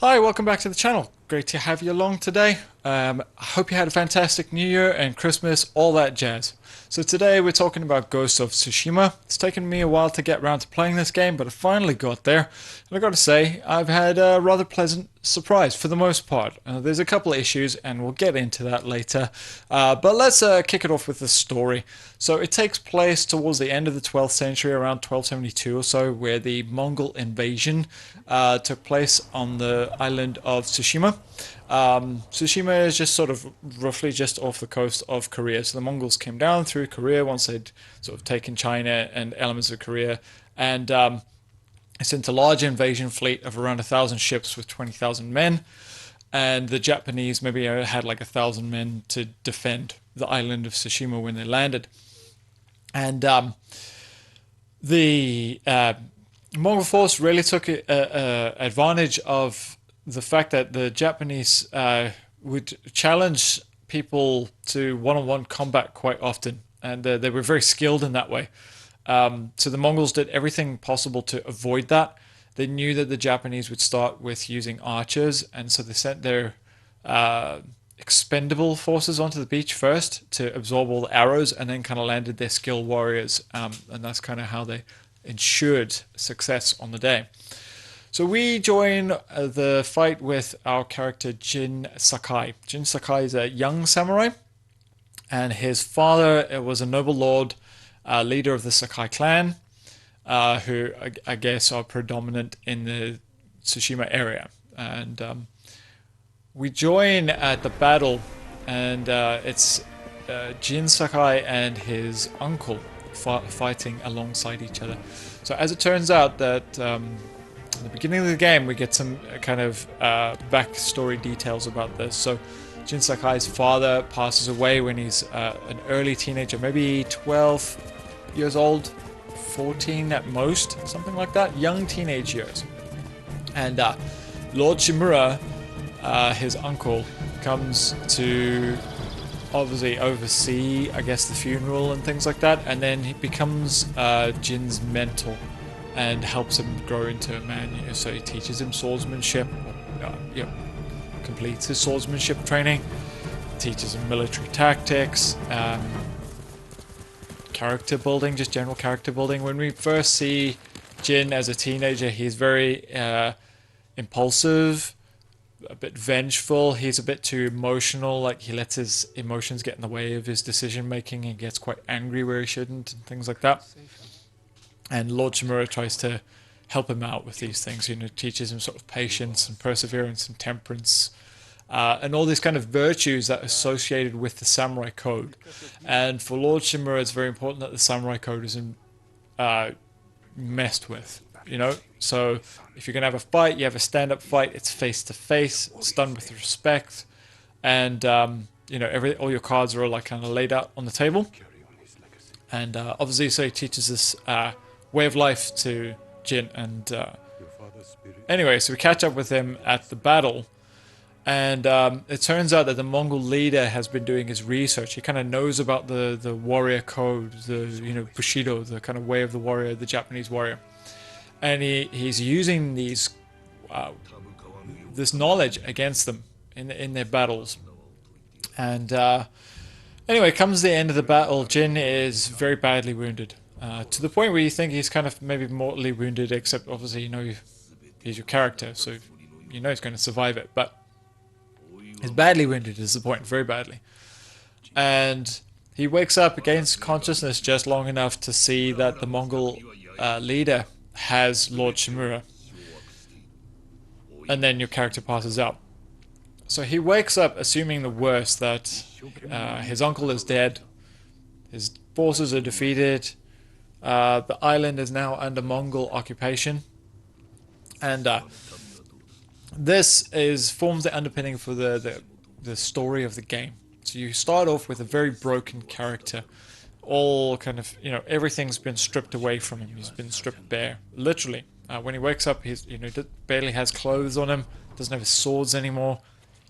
Hi, welcome back to the channel. Great to have you along today. I hope you had a fantastic New Year and Christmas, all that jazz. So today we're talking about Ghost of Tsushima. It's taken me a while to get around to playing this game, but I finally got there. And I gotta say, I've had a rather pleasant surprise for the most part. There's a couple of issues, and we'll get into that later. But let's kick it off with the story. So it takes place towards the end of the 12th century, around 1272 or so, where the Mongol invasion took place on the island of Tsushima. Tsushima is just sort of roughly just off the coast of Korea. So the Mongols came down through Korea once they'd sort of taken China and elements of Korea, and sent a large invasion fleet of around 1,000 ships with 20,000 men. And the Japanese maybe had like 1,000 men to defend the island of Tsushima when they landed. And the Mongol force really took advantage of the fact that the Japanese would challenge people to one-on-one combat quite often, and they were very skilled in that way. So the Mongols did everything possible to avoid that. They knew that the Japanese would start with using archers, and so they sent their expendable forces onto the beach first to absorb all the arrows, and then kind of landed their skilled warriors, and that's kind of how they ensured success on the day. So we join the fight with our character Jin Sakai. Jin Sakai is a young samurai, and his father was a noble lord, leader of the Sakai clan, who I guess are predominant in the Tsushima area. And we join at the battle, and it's Jin Sakai and his uncle fighting alongside each other. So as it turns out that at the beginning of the game we get some kind of backstory details about this. So Jin Sakai's father passes away when he's an early teenager, maybe 12 years old, 14 at most, something like that, young teenage years. And Lord Shimura, his uncle, comes to obviously oversee, I guess, the funeral and things like that, and then he becomes Jin's mentor and helps him grow into a man. So he teaches him swordsmanship, completes his swordsmanship training, teaches him military tactics, character building, just general character building. When we first see Jin as a teenager, he's very impulsive, a bit vengeful. He's a bit too emotional, like he lets his emotions get in the way of his decision making. He gets quite angry where he shouldn't and things like that. And Lord Shimura tries to help him out with these things, teaches him sort of patience and perseverance and temperance, and all these kind of virtues that are associated with the samurai code. And for Lord Shimura, it's very important that the samurai code isn't messed with, So if you're going to have a fight, you have a stand-up fight, it's face-to-face, it's done with respect, and, all your cards are all like kind of laid out on the table. And obviously, so he teaches this way of life to Jin. And anyway, so we catch up with him at the battle, and it turns out that the Mongol leader has been doing his research. He kind of knows about the warrior code, the Bushido, the kind of way of the warrior, the Japanese warrior, and he's using this knowledge against them in their battles. And anyway, comes the end of the battle. Jin is very badly wounded, to the point where you think he's kind of maybe mortally wounded, except obviously he's your character, so he's going to survive it. But he's badly wounded is the point, very badly. And he wakes up, gains consciousness just long enough to see that the Mongol leader has Lord Shimura. And then your character passes out. So he wakes up assuming the worst, that his uncle is dead, his forces are defeated, the island is now under Mongol occupation, and this forms the underpinning for the story of the game. So you start off with a very broken character, all kind of, everything's been stripped away from him. He's been stripped bare, literally. When he wakes up, he's barely has clothes on him, doesn't have his swords anymore.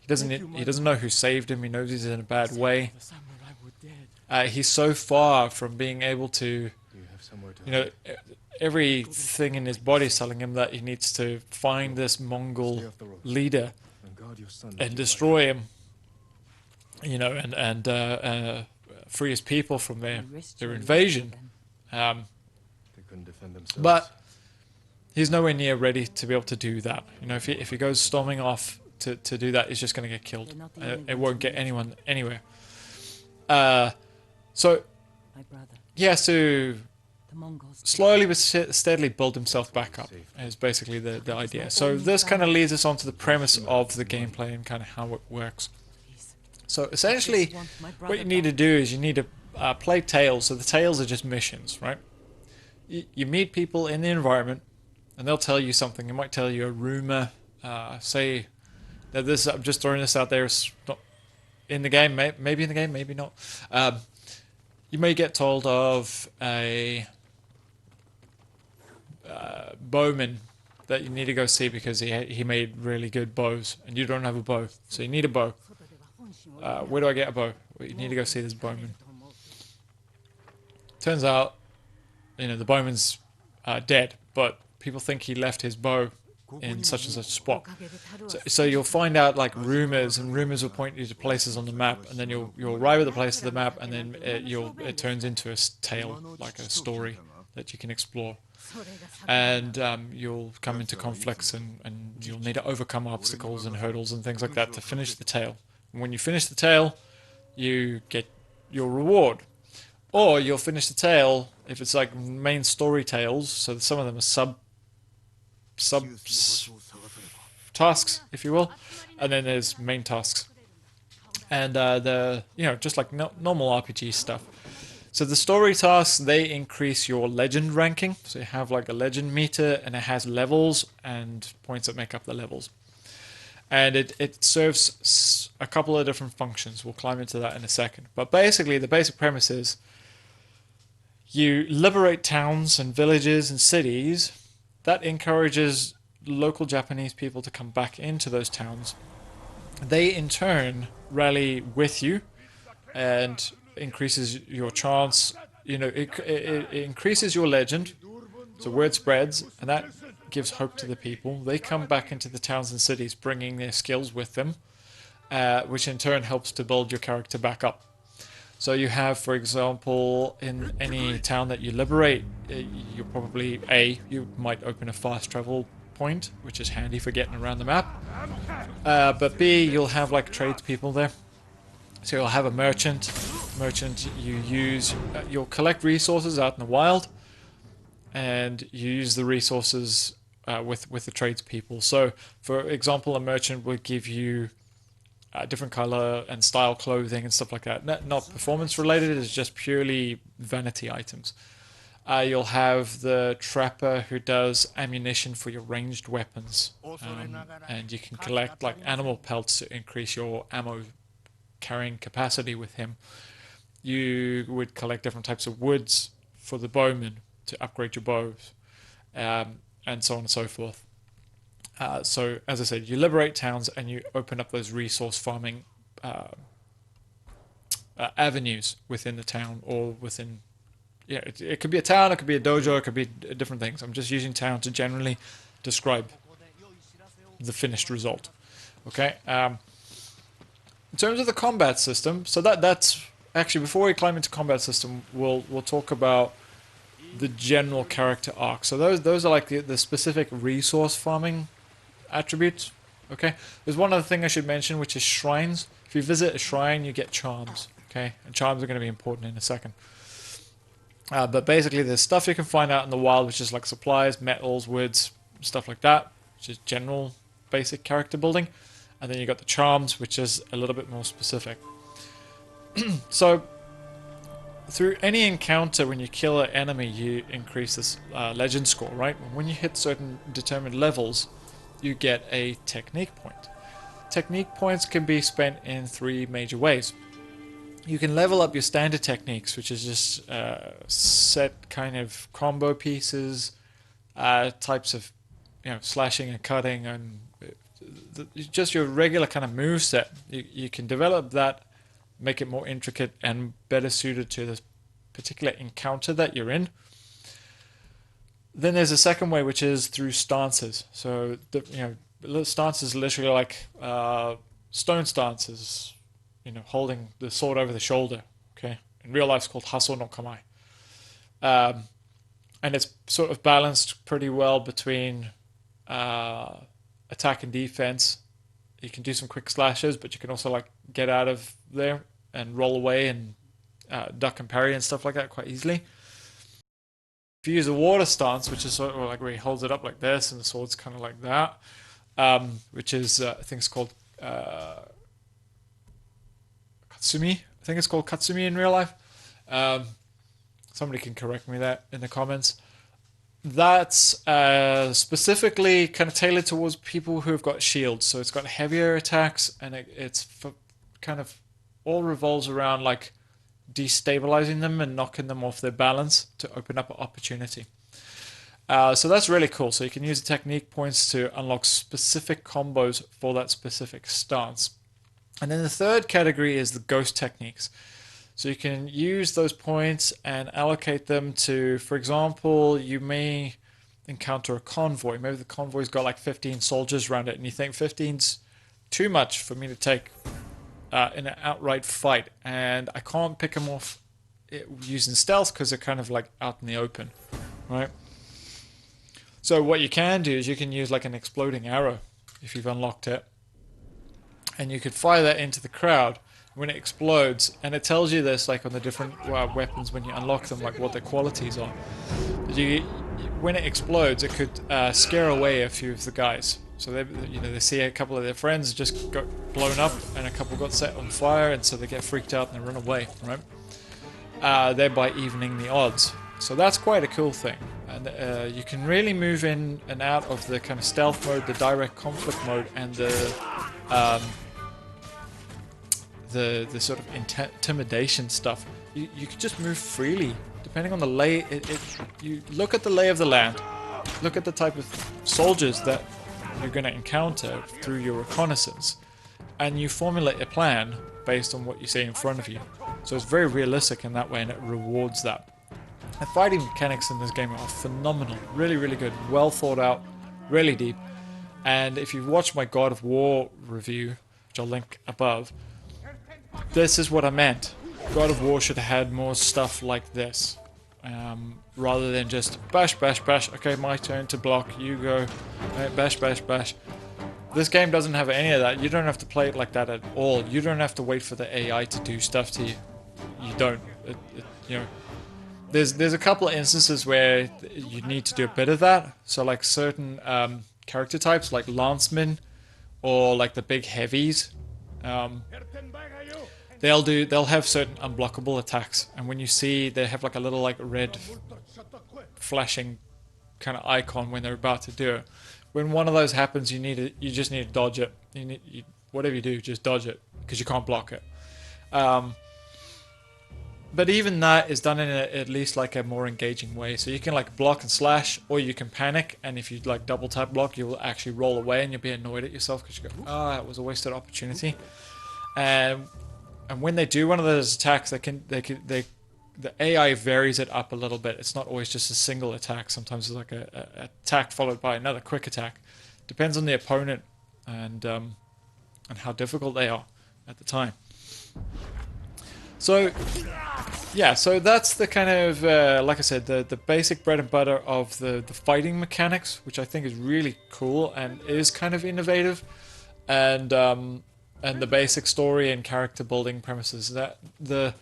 He doesn't know who saved him. He knows he's in a bad way. He's so far from being able to, everything in his body is telling him that he needs to find this Mongol leader and destroy him, and free his people from their invasion. But he's nowhere near ready to be able to do that. If he goes storming off to do that, he's just going to get killed. It won't get anyone anywhere. So he has to slowly but steadily build himself back up, is basically the idea. So this kind of leads us on to the premise of the gameplay and kind of how it works. So essentially, what you need to do is you need to play Tales. So the Tales are just missions, right? You meet people in the environment, and they'll tell you something. They might tell you a rumor. Say that this. I'm just throwing this out there. It's not in the game. Maybe in the game. Maybe not. You may get told of a bowman that you need to go see because he made really good bows, and you don't have a bow, so you need a bow. Where do I get a bow? Well, you need to go see this bowman. Turns out, the bowman's dead, but people think he left his bow in such and such a spot. So you'll find out like rumors, and rumors will point you to places on the map, and then you'll arrive at the place of the map, and then it turns into a tale, like a story that you can explore. And you'll come into conflicts, and you'll need to overcome obstacles and hurdles and things like that to finish the tale. And when you finish the tale, you get your reward. Or you'll finish the tale if it's like main story tales. So some of them are sub tasks, if you will, and then there's main tasks, and just like normal RPG stuff. So the story tasks, they increase your legend ranking. So you have like a legend meter, and it has levels and points that make up the levels. And it serves a couple of different functions. We'll climb into that in a second. But basically, the basic premise is you liberate towns and villages and cities. That encourages local Japanese people to come back into those towns. They, in turn, rally with you and increases your chance. It increases your legend. So word spreads, and that gives hope to the people. They come back into the towns and cities bringing their skills with them, which in turn helps to build your character back up. So you have, for example, in any town that you liberate, you probably, you might open a fast travel point, which is handy for getting around the map. But B, you'll have like tradespeople there. So you'll have a merchant. You'll collect resources out in the wild, and you use the resources with the tradespeople. So, for example, a merchant would give you different color and style clothing and stuff like that. Not performance related, it's just purely vanity items. You'll have the trapper who does ammunition for your ranged weapons, and you can collect like animal pelts to increase your ammo carrying capacity with him. You would collect different types of woods for the bowman to upgrade your bows, and so on and so forth. So, as I said, you liberate towns and you open up those resource farming avenues within the town, or within... it could be a town, it could be a dojo, it could be different things. I'm just using town to generally describe the finished result. Okay. In terms of the combat system, so that's actually, before we climb into combat system, we'll talk about the general character arc. So those are like the specific resource farming attributes. Okay. There's one other thing I should mention, which is shrines. If you visit a shrine, you get charms. Okay, and charms are going to be important in a second. But basically, there's stuff you can find out in the wild, which is like supplies, metals, woods, stuff like that, which is general basic character building. And then you got the charms, which is a little bit more specific. So, through any encounter, when you kill an enemy, you increase this legend score, right? When you hit certain determined levels, you get a technique point. Technique points can be spent in 3 major ways. You can level up your standard techniques, which is just set kind of combo pieces, types of slashing and cutting, and just your regular kind of move set. You can develop that, make it more intricate and better suited to this particular encounter that you're in. Then there's a second way, which is through stances. So stances literally like stone stances, holding the sword over the shoulder. Okay, in real life it's called haso no kamai, and it's sort of balanced pretty well between attack and defense. You can do some quick slashes, but you can also like get out of there and roll away and duck and parry and stuff like that quite easily. If you use a water stance, which is sort of like where he holds it up like this and the sword's kind of like that, which is I think it's called katsumi. I think it's called katsumi in real life. Somebody can correct me that in the comments. That's specifically kind of tailored towards people who have got shields. So it's got heavier attacks, and it's kind of all revolves around like destabilizing them and knocking them off their balance to open up an opportunity. So that's really cool. So you can use the technique points to unlock specific combos for that specific stance. And then the third category is the ghost techniques. So you can use those points and allocate them to, for example, you may encounter a convoy. Maybe the convoy's got like 15 soldiers around it, and you think 15's too much for me to take in an outright fight, and I can't pick them off using stealth because they're kind of like out in the open, right? So what you can do is you can use like an exploding arrow if you've unlocked it, and you could fire that into the crowd when it explodes, and it tells you this like on the different weapons when you unlock them, like what their qualities are. When it explodes, it could scare away a few of the guys. So they see a couple of their friends just got blown up, and a couple got set on fire, and so they get freaked out and they run away, right? Thereby evening the odds. So that's quite a cool thing, and you can really move in and out of the kind of stealth mode, the direct conflict mode, and the sort of intimidation stuff. You can just move freely depending on the lay. You look at the lay of the land, look at the type of soldiers that you're going to encounter through your reconnaissance, and you formulate a plan based on what you see in front of you. So it's very realistic in that way, and it rewards that. The fighting mechanics in this game are phenomenal, really, really good, well thought out, really deep. And if you've watched my God of War review, which I'll link above, this is what I meant. God of War should have had more stuff like this, rather than just bash, bash, bash. Okay, my turn to block. You go, right, bash, bash, bash. This game doesn't have any of that. You don't have to play it like that at all. You don't have to wait for the AI to do stuff to you. You don't. There's a couple of instances where you need to do a bit of that. So like certain character types, like lancemen or like the big heavies. They'll have certain unblockable attacks, and when you see they have like a little like red flashing kind of icon when they're about to do it. When one of those happens, you just need to dodge it. Whatever you do, just dodge it because you can't block it. But even that is done in at least like a more engaging way. So you can like block and slash, or you can panic, and if you like double tap block, you'll actually roll away and you'll be annoyed at yourself because you go, that was a wasted opportunity. And when they do one of those attacks, the AI varies it up a little bit. It's not always just a single attack. Sometimes it's like a attack followed by another quick attack. Depends on the opponent and how difficult they are at the time. So yeah, so that's the kind of like I said, the basic bread and butter of the fighting mechanics, which I think is really cool and is kind of innovative, and the basic story and character building premises. That the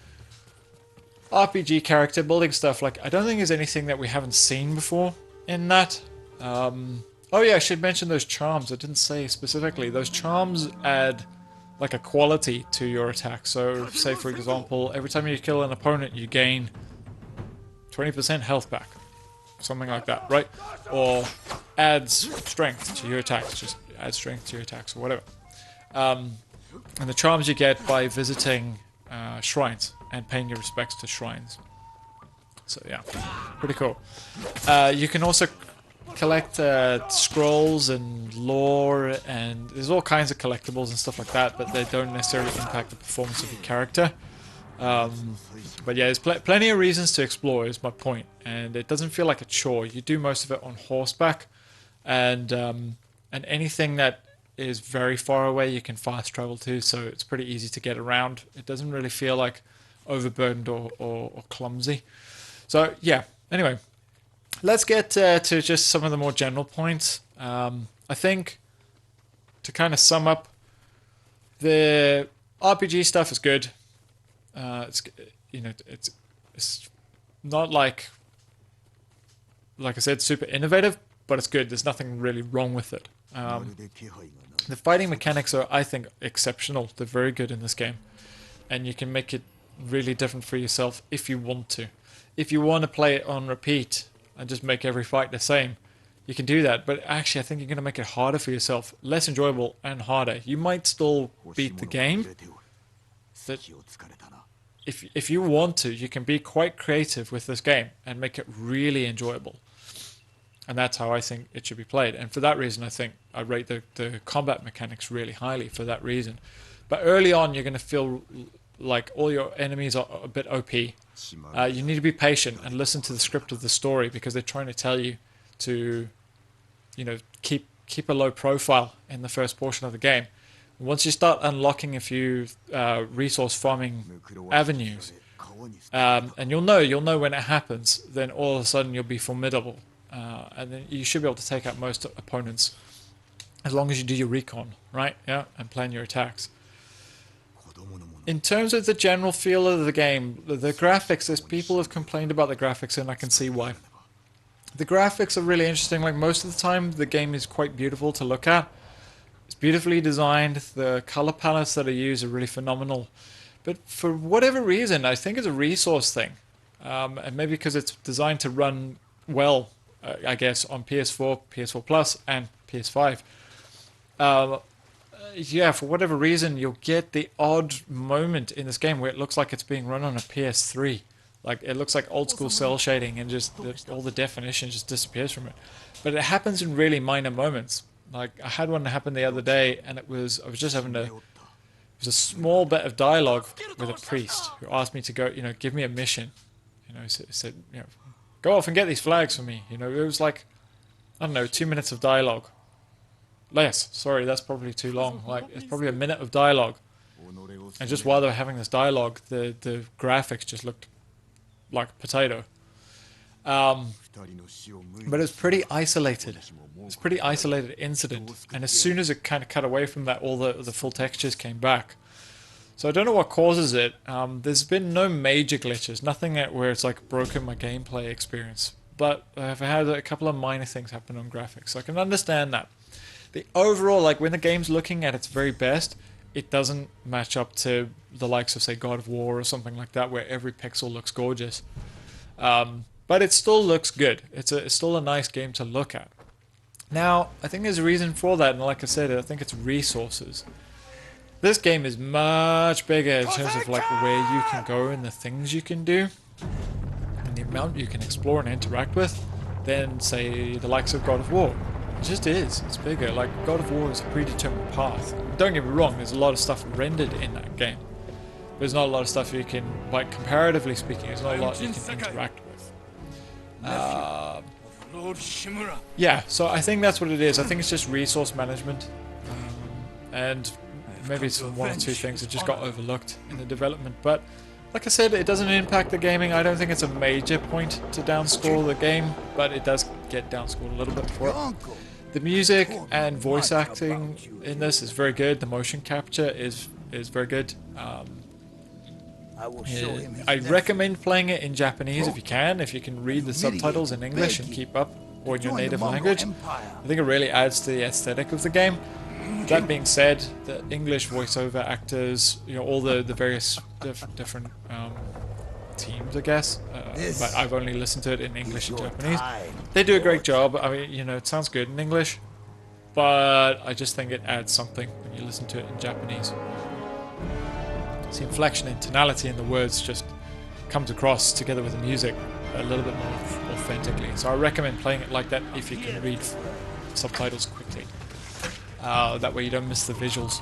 RPG character building stuff, like, I don't think there's anything that we haven't seen before in that. Oh yeah, I should mention those charms. I didn't say specifically. Those charms add like a quality to your attack. So say for example, every time you kill an opponent, you gain 20% health back. Something like that, right? Or adds strength to your attacks. Just add strength to your attacks or whatever. And the charms you get by visiting shrines and paying your respects to shrines. So yeah, pretty cool. You can also collect scrolls and lore, and there's all kinds of collectibles and stuff like that, but they don't necessarily impact the performance of your character. But yeah, there's plenty of reasons to explore is my point, and it doesn't feel like a chore. You do most of it on horseback, and anything that is very far away you can fast travel to, so it's pretty easy to get around. It doesn't really feel like overburdened or clumsy. So yeah, anyway, let's get to just some of the more general points. I think to kind of sum up, the RPG stuff is good. It's it's not like I said, super innovative, but it's good. There's nothing really wrong with it. The fighting mechanics are, I think, exceptional. They're very good in this game, and you can make it really different for yourself if you want to. If you want to play it on repeat and just make every fight the same, you can do that. But actually, I think you're going to make it harder for yourself, less enjoyable and harder. You might still beat the game, but if you want to, you can be quite creative with this game and make it really enjoyable. And that's how I think it should be played. And for that reason, I think I rate the combat mechanics really highly for that reason. But early on, you're going to feel like all your enemies are a bit OP. You need to be patient and listen to the script of the story, because they're trying to tell you to, keep a low profile in the first portion of the game. Once you start unlocking a few resource farming avenues, and you'll know when it happens, then all of a sudden you'll be formidable. And then you should be able to take out most opponents as long as you do your recon, right? Yeah, and plan your attacks. In terms of the general feel of the game, the graphics, there's people have complained about the graphics, and I can see why. The graphics are really interesting. Like, most of the time, the game is quite beautiful to look at. It's beautifully designed. The color palettes that are used are really phenomenal. But for whatever reason, I think it's a resource thing. And maybe because it's designed to run well, I guess, on PS4, PS4 Plus, and PS5. Yeah, for whatever reason, you'll get the odd moment in this game where it looks like it's being run on a PS3. Like, it looks like old school cell shading, and just all the definition just disappears from it. But it happens in really minor moments. Like, I had one happen the other day, and I was just having it was a small bit of dialogue with a priest who asked me to go, give me a mission. Said, go off and get these flags for me. It was like, I don't know, 2 minutes of dialogue. Less, sorry, that's probably too long. Like, it's probably a minute of dialogue. And just while they were having this dialogue, the graphics just looked like potato. But it's pretty isolated. It's a pretty isolated incident. And as soon as it kind of cut away from that, all the full textures came back. So I don't know what causes it. There's been no major glitches. Nothing where it's like broken my gameplay experience. But I've had a couple of minor things happen on graphics. So I can understand that. The overall, like, when the game's looking at its very best, it doesn't match up to the likes of, say, God of War or something like that, where every pixel looks gorgeous. But it still looks good. It's still a nice game to look at. Now, I think there's a reason for that, and like I said, I think it's resources. This game is much bigger in terms of like where you can go and the things you can do, and the amount you can explore and interact with, than, say, the likes of God of War. It just is. It's bigger. Like, God of War is a predetermined path. Don't get me wrong, there's a lot of stuff rendered in that game. There's not a lot of stuff you can, like, comparatively speaking, there's not a lot you can interact with. Yeah, so I think that's what it is. I think it's just resource management. And maybe it's one or two things that just got overlooked in the development. But, like I said, it doesn't impact the gaming. I don't think it's a major point to downscore the game, but it does get downscored a little bit for it. The music and voice acting in this is very good. The motion capture is very good. I recommend playing it in Japanese if you can read the subtitles in English and keep up, or in your native language. I think it really adds to the aesthetic of the game. That being said, the English voiceover actors, all the various different teams, I guess, but I've only listened to it in English and Japanese. They do a great job. I mean, it sounds good in English, but I just think it adds something when you listen to it in Japanese. The inflection and tonality in the words just comes across together with the music a little bit more authentically. So I recommend playing it like that if you can read subtitles quickly. That way you don't miss the visuals.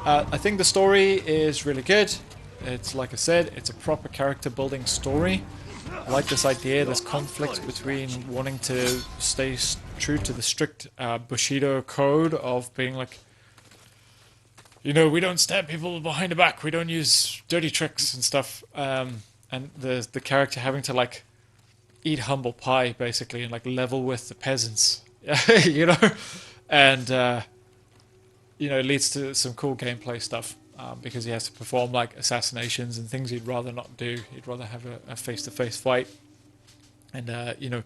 I think the story is really good. It's like I said, it's a proper character building story. I like this idea, this conflict between wanting to stay true to the strict Bushido code of being like, you know, we don't stab people behind the back, we don't use dirty tricks and stuff. And the character having to like eat humble pie basically and like level with the peasants, you know, and you know, it leads to some cool gameplay stuff because he has to perform like assassinations and things he'd rather not do. He'd rather have a face-to-face fight, and you know,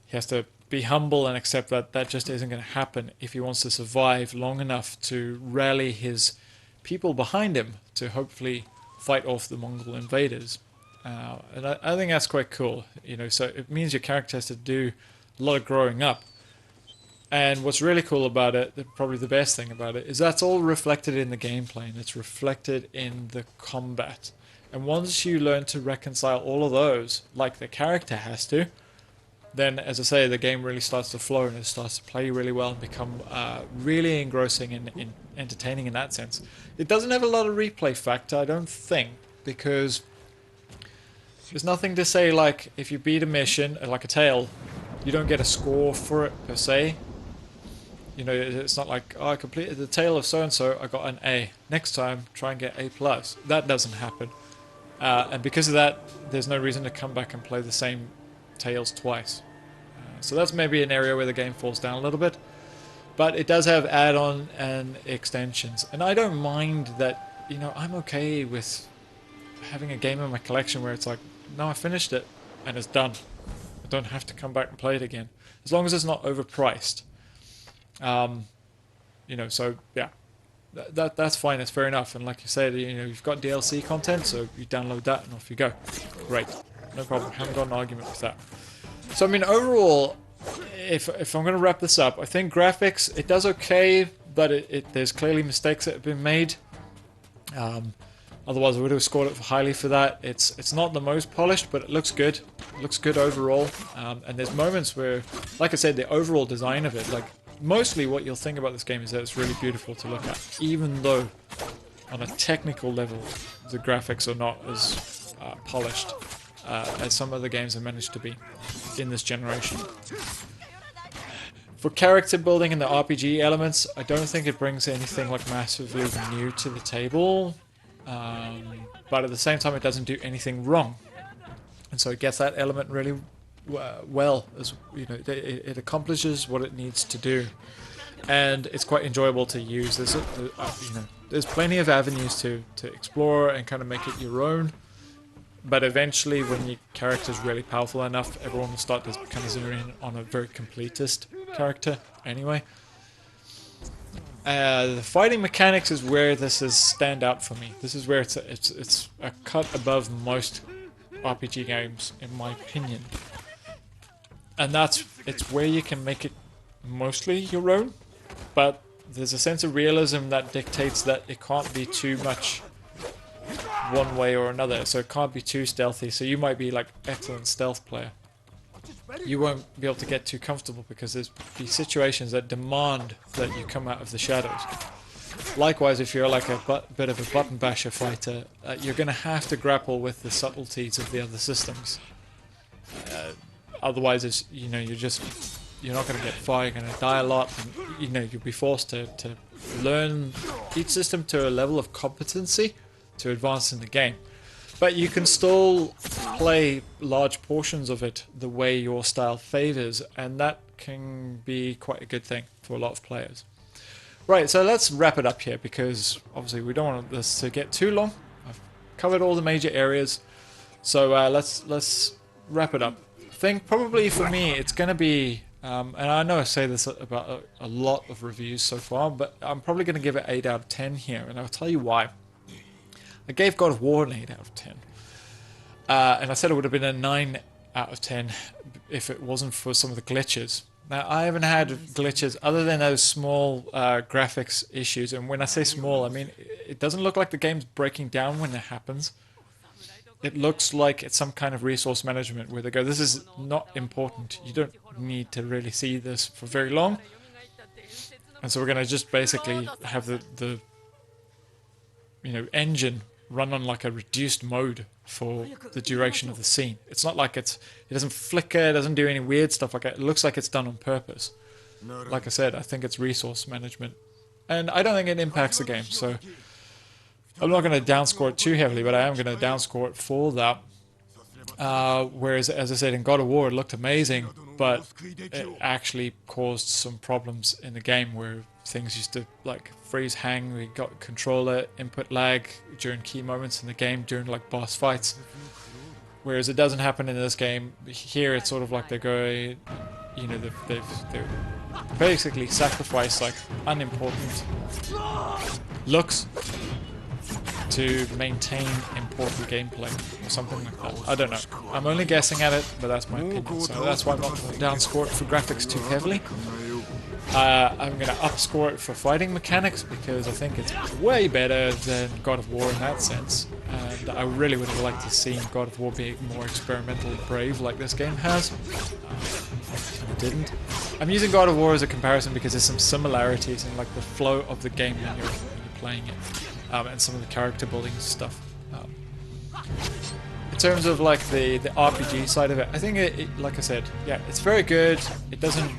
he has to be humble and accept that that just isn't going to happen if he wants to survive long enough to rally his people behind him to hopefully fight off the Mongol invaders. And I think that's quite cool, you know. So it means your character has to do a lot of growing up. And what's really cool about it, probably the best thing about it, is that's all reflected in the gameplay and it's reflected in the combat. And once you learn to reconcile all of those, like the character has to, then, as I say, the game really starts to flow and it starts to play really well and become really engrossing and entertaining in that sense. It doesn't have a lot of replay factor, I don't think, because there's nothing to say like if you beat a mission, like a Tale, you don't get a score for it per se. You know, it's not like, oh, I completed the Tale of so-and-so, I got an A. Next time, try and get A+. That doesn't happen. And because of that, there's no reason to come back and play the same Tales twice. So that's maybe an area where the game falls down a little bit. But it does have add-on and extensions. And I don't mind that, you know, I'm okay with having a game in my collection where it's like, no, I finished it and it's done. I don't have to come back and play it again. As long as it's not overpriced. You know, so yeah, that's fine. That's fair enough. And like you said, you know, you've got DLC content, so you download that and off you go. Great, no problem. Haven't got an argument with that. So I mean, overall, if I'm going to wrap this up, I think graphics, it does okay, but there's clearly mistakes that have been made. Otherwise, I would have scored it highly for that. It's not the most polished, but it looks good. It looks good overall. And there's moments where, like I said, the overall design of it, like mostly what you'll think about this game is that it's really beautiful to look at, even though on a technical level, the graphics are not as polished as some other games have managed to be in this generation. For character building and the RPG elements, I don't think it brings anything like massively new to the table. But at the same time, it doesn't do anything wrong, and so it gets that element really well. As you know, it accomplishes what it needs to do, and it's quite enjoyable to use. There's you know, there's plenty of avenues to explore and kind of make it your own. But eventually, when your character's really powerful enough, everyone will start to kind of zero in on a very completist character anyway. The fighting mechanics is where this is stand out for me. This is where it's a cut above most RPG games, in my opinion. And it's where you can make it mostly your own, but there's a sense of realism that dictates that it can't be too much one way or another, so it can't be too stealthy. So you might be like excellent stealth player, you won't be able to get too comfortable because there's these situations that demand that you come out of the shadows. Likewise, if you're like a bit of a button basher fighter, you're going to have to grapple with the subtleties of the other systems. Otherwise, it's, you know, you're not going to get far. You're going to die a lot, and, you know, you'll be forced to learn each system to a level of competency to advance in the game. But you can still play large portions of it the way your style favors, and that can be quite a good thing for a lot of players. Right, so let's wrap it up here, because obviously we don't want this to get too long. I've covered all the major areas, so let's wrap it up. I think probably for me it's going to be, and I know I say this about a lot of reviews so far, but I'm probably going to give it 8 out of 10 here, and I'll tell you why. I gave God of War an 8 out of 10. And I said it would have been a 9 out of 10 if it wasn't for some of the glitches. Now, I haven't had glitches other than those small graphics issues. And when I say small, I mean, it doesn't look like the game's breaking down when it happens. It looks like it's some kind of resource management where they go, this is not important. You don't need to really see this for very long. And so we're going to just basically have the you know, engine run on like a reduced mode for the duration of the scene. It's not like it doesn't flicker, it doesn't do any weird stuff like that. It looks like it's done on purpose. Like I said, I think it's resource management. And I don't think it impacts the game, so I'm not going to downscore it too heavily, but I am going to downscore it for that. Whereas, as I said, in God of War it looked amazing, but it actually caused some problems in the game where things used to like freeze, hang. We got controller input lag during key moments in the game, during like boss fights. Whereas it doesn't happen in this game. Here it's sort of like they're going, you know, they've basically sacrificed like unimportant looks to maintain important gameplay or something like that. I don't know. I'm only guessing at it, but that's my opinion. So that's why I'm not going to downscore it for graphics too heavily. I'm going to upscore it for fighting mechanics because I think it's way better than God of War in that sense. And I really would have liked to see God of War being more experimental and brave like this game has. It didn't. I'm using God of War as a comparison because there's some similarities in like the flow of the game when you're playing it. And some of the character building stuff. In terms of like the RPG side of it, I think it like I said, yeah, it's very good. It doesn't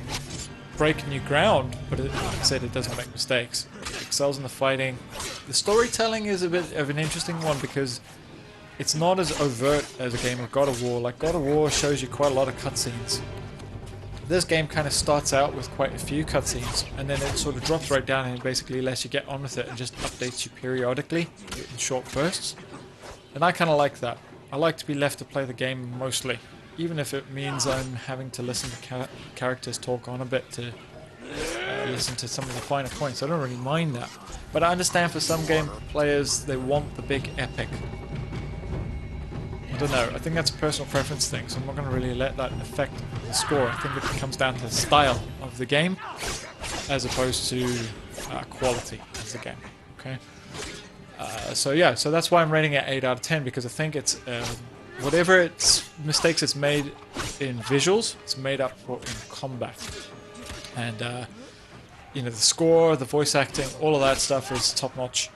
break new ground, but like I said, it doesn't make mistakes. It excels in the fighting. The storytelling is a bit of an interesting one because it's not as overt as a game of God of War. Like God of War shows you quite a lot of cutscenes. This game kind of starts out with quite a few cutscenes, and then it sort of drops right down and basically lets you get on with it and just updates you periodically in short bursts. And I kind of like that. I like to be left to play the game mostly, even if it means I'm having to listen to characters talk on a bit to listen to some of the finer points. I don't really mind that. But I understand for some game players, they want the big epic. I don't know, I think that's a personal preference thing, so I'm not going to really let that affect the score. I think it comes down to the style of the game as opposed to quality of the game. Okay. So yeah, so that's why I'm rating it 8 out of 10, because I think it's whatever mistakes it's made in visuals, it's made up for in combat. And you know, the score, the voice acting, all of that stuff is top notch.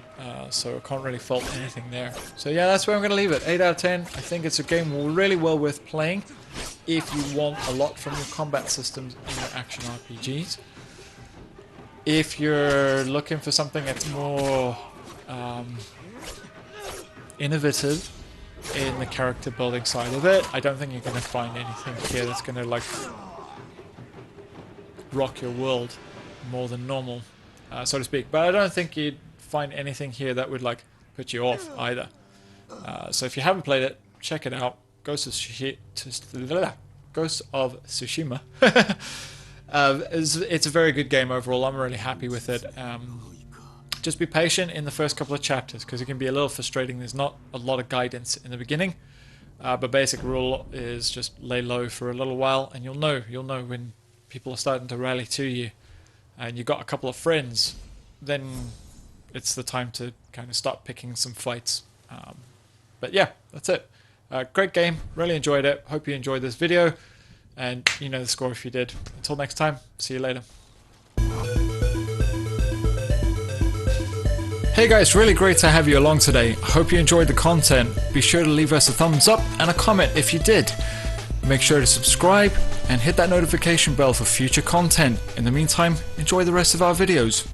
So I can't really fault anything there. So yeah, that's where I'm going to leave it. 8 out of 10. I think it's a game really well worth playing if you want a lot from your combat systems in your action RPGs. If you're looking for something that's more innovative in the character building side of it, I don't think you're going to find anything here that's going to like rock your world more than normal, so to speak. But I don't think you'd find anything here that would like put you off either. So if you haven't played it, check it out. Ghost of Tsushima. It's a very good game overall. I'm really happy with it. Just be patient in the first couple of chapters because it can be a little frustrating. There's not a lot of guidance in the beginning, but basic rule is just lay low for a little while, and you'll know when people are starting to rally to you, and you've got a couple of friends. Then it's the time to kind of start picking some fights. But yeah, that's it. Great game. Really enjoyed it. Hope you enjoyed this video. And you know the score if you did. Until next time, see you later. Hey guys, really great to have you along today. I hope you enjoyed the content. Be sure to leave us a thumbs up and a comment if you did. Make sure to subscribe and hit that notification bell for future content. In the meantime, enjoy the rest of our videos.